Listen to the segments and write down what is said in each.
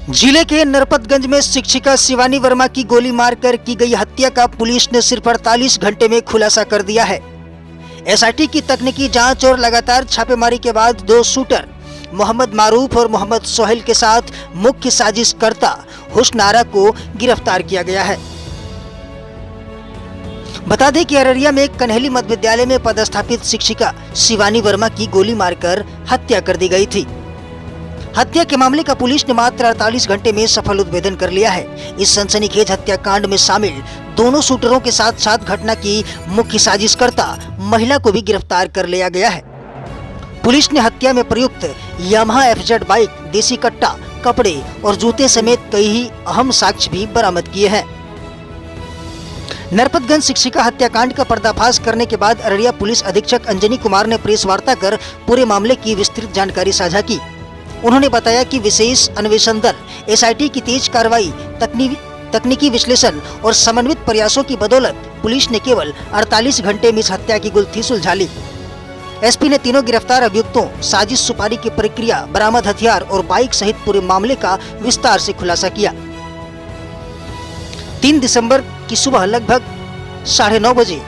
जिले के नरपतगंज में शिक्षिका शिवानी वर्मा की गोली मारकर की गई हत्या का पुलिस ने सिर्फ 48 घंटे में खुलासा कर दिया है। एसआईटी की तकनीकी जांच और लगातार छापेमारी के बाद दो शूटर मोहम्मद मारूफ और मोहम्मद सोहेल के साथ मुख्य साजिशकर्ता हुस्न आरा को गिरफ्तार किया गया है। बता दें कि अररिया में कन्हैली मध्य विद्यालय में पदस्थापित शिक्षिका शिवानी वर्मा की गोली मारकर हत्या कर दी गई थी। हत्या के मामले का पुलिस ने मात्र 48 घंटे में सफल उद्भेदन कर लिया है। इस सनसनीखेज हत्याकांड में शामिल दोनों शूटरों के साथ साथ घटना की मुख्य साजिशकर्ता महिला को भी गिरफ्तार कर लिया गया है। पुलिस ने हत्या में प्रयुक्त यामाहा एफजेड बाइक, देसी कट्टा, कपड़े और जूते समेत कई अहम साक्ष्य भी बरामद किए हैं। नरपतगंज शिक्षिका हत्याकांड का पर्दाफाश करने के बाद अररिया पुलिस अधीक्षक अंजनी कुमार ने प्रेस वार्ता कर पूरे मामले की विस्तृत जानकारी साझा की। उन्होंने बताया कि विशेष अन्वेषण दल एसआईटी की तेज कार्रवाई, तकनीकी विश्लेषण और समन्वित प्रयासों की बदौलत पुलिस ने केवल 48 घंटे में इस हत्या की गुत्थी सुलझा ली। एसपी ने तीनों गिरफ्तार अभियुक्तों, साजिश सुपारी की प्रक्रिया, बरामद हथियार और बाइक सहित पूरे मामले का विस्तार से खुलासा किया। 3 दिसंबर की सुबह लगभग 9:30 बजे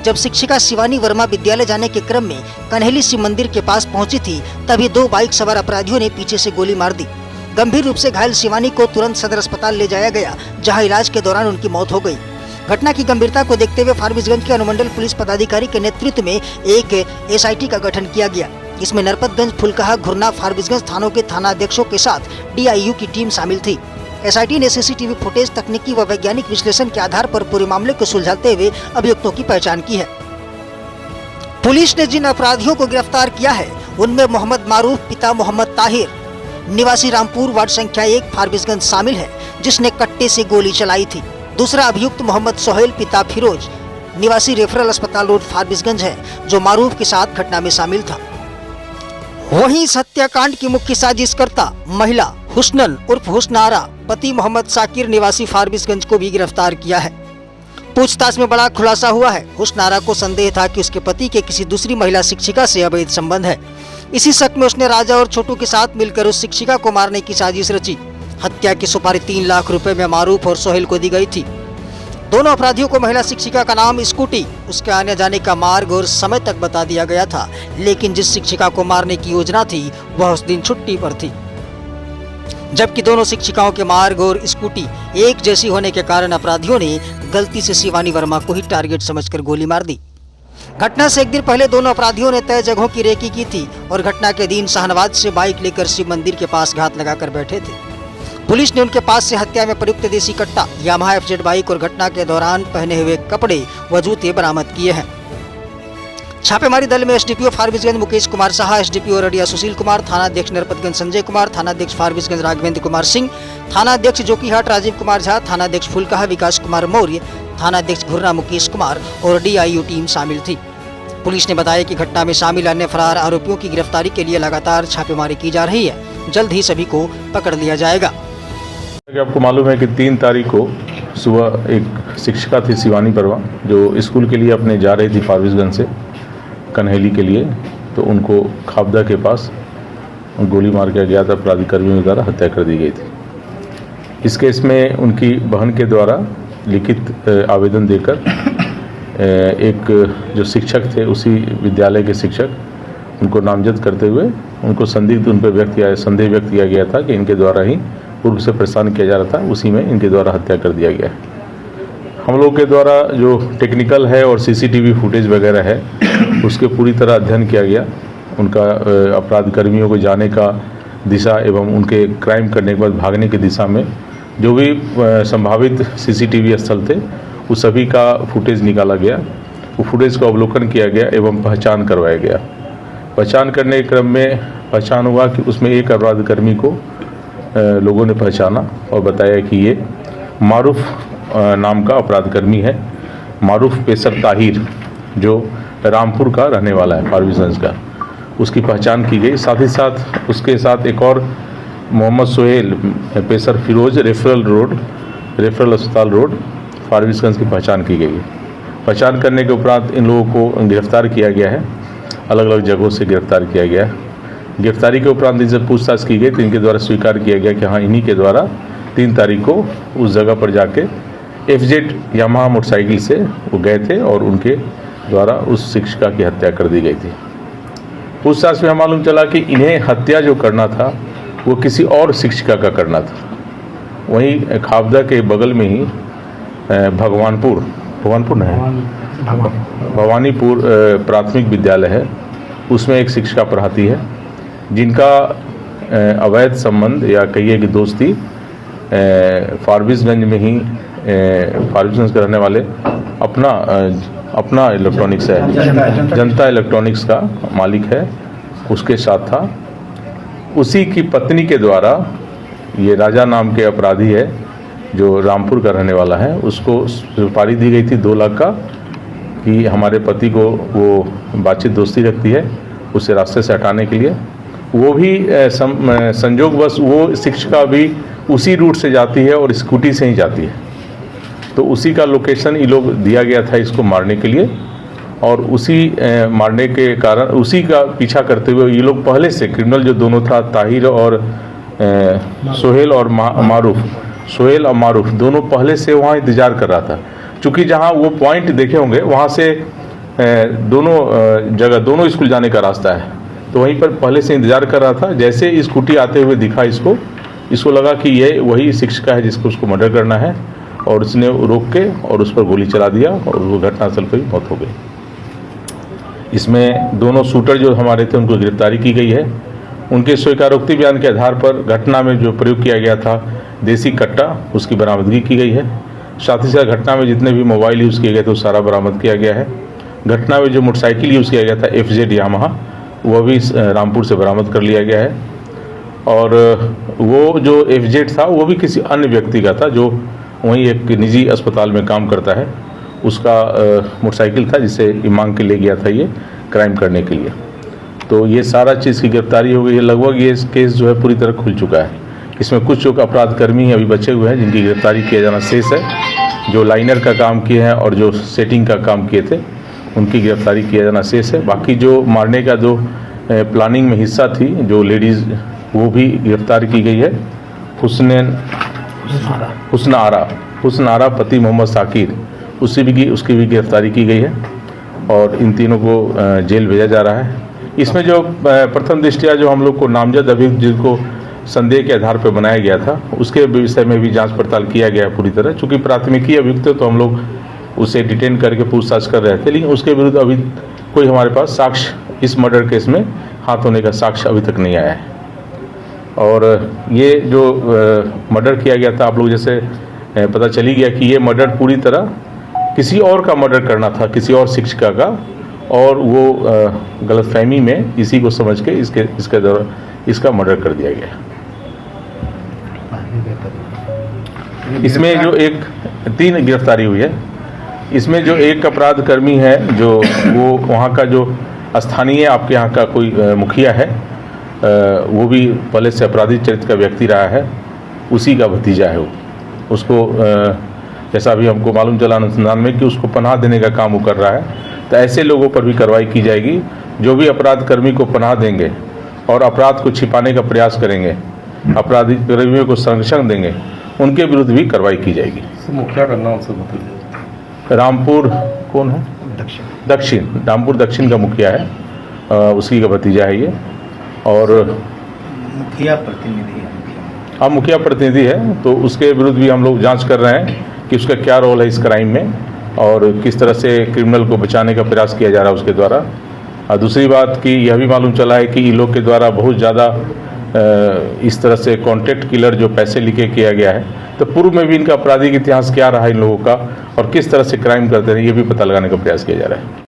जब शिक्षिका शिवानी वर्मा विद्यालय जाने के क्रम में कन्हैली शिव मंदिर के पास पहुंची थी, तभी 2 बाइक सवार अपराधियों ने पीछे से गोली मार दी। गंभीर रूप से घायल शिवानी को तुरंत सदर अस्पताल ले जाया गया, जहां इलाज के दौरान उनकी मौत हो गई। घटना की गंभीरता को देखते हुए फारबिसगंज के अनुमंडल पुलिस पदाधिकारी के नेतृत्व में एक एसआईटी का गठन किया गया। इसमें नरपतगंज, फुलकाहा, घुरना, फारबिसगंज थानों के थानाध्यक्षों के साथ डीआईयू की टीम शामिल थी। एसआईटी ने सीसीटीवी फुटेज, तकनीकी व वैज्ञानिक विश्लेषण के आधार पर पूरे मामले को सुलझाते हुए अभियुक्तों की पहचान की है। पुलिस ने जिन अपराधियों को गिरफ्तार किया है उनमें मोहम्मद मारूफ पिता मोहम्मद ताहिर निवासी रामपुर वार्ड संख्या 1 फारबिसगंज शामिल है, जिसने कट्टे से गोली चलाई थी। दूसरा अभियुक्त मोहम्मद सोहेल पिता फिरोज निवासी रेफरल अस्पताल रोड फारबिसगंज है, जो मारूफ के साथ घटना में शामिल था। वहीं इस हत्याकांड की मुख्य साजिशकर्ता महिला हुस्नन उर्फ हुस्न आरा पति मोहम्मद साकिर निवासी फारबिसगंज को भी गिरफ्तार किया है। पूछताछ में बड़ा खुलासा हुआ है। हुस्न आरा को संदेह था कि उसके पति के किसी दूसरी महिला शिक्षिका से अवैध संबंध है। इसी शक में उसने राजा और छोटू के साथ मिलकर उस शिक्षिका को मारने की साजिश रची। हत्या की सुपारी 3 लाख रुपए में मारूफ और सोहेल को दी गई थी। दोनों अपराधियों को महिला शिक्षिका का नाम, स्कूटी, उसके आने जाने का मार्ग और समय तक बता दिया गया था, लेकिन जिस शिक्षिका को मारने की योजना थी वह उस दिन छुट्टी पर थी। जबकि दोनों शिक्षिकाओं के मार्ग और स्कूटी एक जैसी होने के कारण अपराधियों ने गलती से शिवानी वर्मा को ही टारगेट समझकर गोली मार दी। घटना से एक दिन पहले दोनों अपराधियों ने तय जगहों की रेकी की थी और घटना के दिन शाहनवाज से बाइक लेकर शिव मंदिर के पास घात लगाकर बैठे थे। पुलिस ने उनके पास से हत्या में प्रयुक्त देसी कट्टा, यामाहा एफजेड बाइक और घटना के दौरान पहने हुए कपड़े व जूते बरामद किए हैं। छापेमारी दल में एसडीपीओ फारबिसगंज मुकेश कुमार साहा, एसडीपीओ अररिया सुशील कुमार, थानाध्यक्ष नरपतगंज संजय कुमार, थानाध्यक्ष फारबिसगंज राघवेंद्र कुमार सिंह, थानाध्यक्ष जोकीहाट राजीव कुमार झा, थानाध्यक्ष फुलकाहा विकास कुमार मौर्य, थानाध्यक्ष घुर्रा मुकेश कुमार और डीआईयू टीम शामिल थी। पुलिस ने बताया कि घटना में शामिल अन्य फरार आरोपियों की गिरफ्तारी के लिए लगातार छापेमारी की जा रही है। जल्द ही सभी को पकड़ लिया जाएगा। आपको मालूम है कि 3 तारीख को सुबह एक शिक्षिका थी शिवानी वर्मा, जो स्कूल के लिए अपने जा रही थी फारबिसगंज से कन्हैली के लिए, तो उनको खाबदा के पास गोली मार के गया था। अपराधिकर्मियों द्वारा हत्या कर दी गई थी। इस केस में उनकी बहन के द्वारा लिखित आवेदन देकर एक जो शिक्षक थे, उसी विद्यालय के शिक्षक, उनको नामजद करते हुए उनको संदिग्ध उन पर संदेह व्यक्त किया गया था कि इनके द्वारा ही पूर्व से परेशान किया जा रहा था, उसी में इनके द्वारा हत्या कर दिया गया है। हम लोग के द्वारा जो टेक्निकल है और सीसीटीवी फुटेज वगैरह है, उसके पूरी तरह अध्ययन किया गया। उनका अपराध कर्मियों को जाने का दिशा एवं उनके क्राइम करने के बाद भागने की दिशा में जो भी संभावित सीसीटीवी स्थल थे, उस सभी का फुटेज निकाला गया। वो फुटेज का अवलोकन किया गया एवं पहचान करवाया गया। पहचान करने के क्रम में पहचान हुआ कि उसमें एक अपराध कर्मी को लोगों ने पहचाना और बताया कि ये मारूफ नाम का अपराध कर्मी है। मारूफ पेसर ताहिर, जो रामपुर का रहने वाला है, फारबिसगंज का, उसकी पहचान की गई। साथ ही साथ उसके साथ एक और मोहम्मद सोहेल पेसर फिरोज रेफरल अस्पताल रोड फारबिसगंज की पहचान की गई है। पहचान करने के उपरांत इन लोगों को गिरफ्तार किया गया है। अलग अलग जगहों से गिरफ्तार किया गया है। गिरफ्तारी के उपरांत इनसे पूछताछ की गई तो इनके द्वारा स्वीकार किया गया कि हाँ, इन्हीं के द्वारा 3 तारीख को उस जगह पर जाके FZ यामाहा मोटरसाइकिल से वो गए थे और उनके द्वारा उस शिक्षिका की हत्या कर दी गई थी। पूछताछ में मालूम चला कि इन्हें हत्या जो करना था वो किसी और शिक्षिका का करना था। वहीं खाबदा के बगल में ही भगवानपुर भवानीपुर प्राथमिक विद्यालय है, उसमें एक शिक्षिका पढ़ाती है जिनका अवैध संबंध या कहिए कि दोस्ती फारबिसगंज में ही फारबिसगंज के रहने वाले अपना इलेक्ट्रॉनिक्स है, जनता इलेक्ट्रॉनिक्स का मालिक है, उसके साथ था। उसी की पत्नी के द्वारा ये राजा नाम के अपराधी है जो रामपुर का रहने वाला है, उसको सुपारी दी गई थी 2 लाख का कि हमारे पति को वो बातचीत दोस्ती रखती है, उसे रास्ते से हटाने के लिए। वो भी संजोगवश वो शिक्षिका भी उसी रूट से जाती है और स्कूटी से ही जाती है, तो उसी का लोकेशन ये लोग दिया गया था इसको मारने के लिए। और उसी मारने के कारण उसी का पीछा करते हुए ये लोग पहले से क्रिमिनल जो दोनों था, ताहिर और सोहेल और मारूफ दोनों पहले से वहाँ इंतजार कर रहा था। चूँकि जहाँ वो पॉइंट देखे होंगे वहाँ से दोनों स्कूल जाने का रास्ता है, तो वहीं पर पहले से इंतजार कर रहा था। जैसे स्कूटी आते हुए दिखा इसको लगा कि ये वही शिक्षिका है जिसको उसको मर्डर करना है, और उसने रोक के और उस पर गोली चला दिया और वो घटनास्थल पर ही मौत हो गई। इसमें दोनों शूटर जो हमारे थे उनको गिरफ्तारी की गई है। उनके स्वीकारोक्ति बयान के आधार पर घटना में जो प्रयोग किया गया था देसी कट्टा, उसकी बरामदगी की गई है। साथ ही साथ घटना में जितने भी मोबाइल यूज़ किए गए थे वो सारा बरामद किया गया है। घटना में जो मोटरसाइकिल यूज़ किया गया था FZ यामाहा, वह भी रामपुर से बरामद कर लिया गया है। और वो जो FZ था वो भी किसी अन्य व्यक्ति का था जो वहीं एक निजी अस्पताल में काम करता है, उसका मोटरसाइकिल था जिसे मांग के ले गया था ये क्राइम करने के लिए। तो ये सारा चीज़ की गिरफ्तारी हो गई है। लगभग ये केस जो है पूरी तरह खुल चुका है। इसमें कुछ जो अपराध कर्मी अभी बचे हुए हैं जिनकी गिरफ्तारी किया जाना शेष है, जो लाइनर का काम किए हैं और जो सेटिंग का काम किए थे उनकी गिरफ्तारी किया जाना शेष है। बाकी जो मारने का जो प्लानिंग में हिस्सा थी जो लेडीज़, वो भी गिरफ्तार की गई है। हुस्न आरा पति मोहम्मद साकिर, उसकी भी गिरफ्तारी की गई है और इन तीनों को जेल भेजा जा रहा है। इसमें जो प्रथम दृष्टया जो हम लोग को नामजद अभियुक्त जिनको संदेह के आधार पर बनाया गया था उसके विषय में भी जांच पड़ताल किया गया है पूरी तरह। चूँकि प्राथमिकी अभियुक्त है तो हम लोग उसे डिटेन करके पूछताछ कर रहे थे, लेकिन उसके विरुद्ध अभी कोई हमारे पास साक्ष्य इस मर्डर केस में हाथ होने का साक्ष्य अभी तक नहीं आया है। और ये जो मर्डर किया गया था, आप लोग जैसे पता चली गया कि ये मर्डर पूरी तरह किसी और का मर्डर करना था, किसी और शिक्षिका का, और वो गलतफहमी में इसी को समझ के इसका मर्डर कर दिया गया। इसमें जो 3 गिरफ्तारी हुई है। इसमें जो एक अपराध कर्मी है जो वो वहाँ का जो स्थानीय आपके यहाँ का कोई मुखिया है, वो भी पहले से आपराधिक चरित्र का व्यक्ति रहा है, उसी का भतीजा है वो। उसको जैसा भी हमको मालूम चला अनुसंधान में कि उसको पनाह देने का काम वो कर रहा है। तो ऐसे लोगों पर भी कार्रवाई की जाएगी जो भी अपराध कर्मी को पनाह देंगे और अपराध को छिपाने का प्रयास करेंगे, अपराधी कर्मियों को संरक्षण देंगे, उनके विरुद्ध भी कार्रवाई की जाएगी। मुखिया का नाम से बताइए। रामपुर कौन है? दक्षिण रामपुर दक्षिण का मुखिया है, उसी का भतीजा है ये। और मुखिया प्रतिनिधि है। हाँ, मुखिया प्रतिनिधि है, तो उसके विरुद्ध भी हम लोग जांच कर रहे हैं कि उसका क्या रोल है इस क्राइम में और किस तरह से क्रिमिनल को बचाने का प्रयास किया जा रहा है उसके द्वारा। और दूसरी बात कि यह भी मालूम चला है कि इन लोग के द्वारा बहुत ज़्यादा इस तरह से कॉन्ट्रैक्ट किलर जो पैसे लिखे किया गया है, तो पूर्व में भी इनका आपराधिक इतिहास क्या रहा इन लोगों का और किस तरह से क्राइम करते हैं, ये भी पता लगाने का प्रयास किया जा रहा है।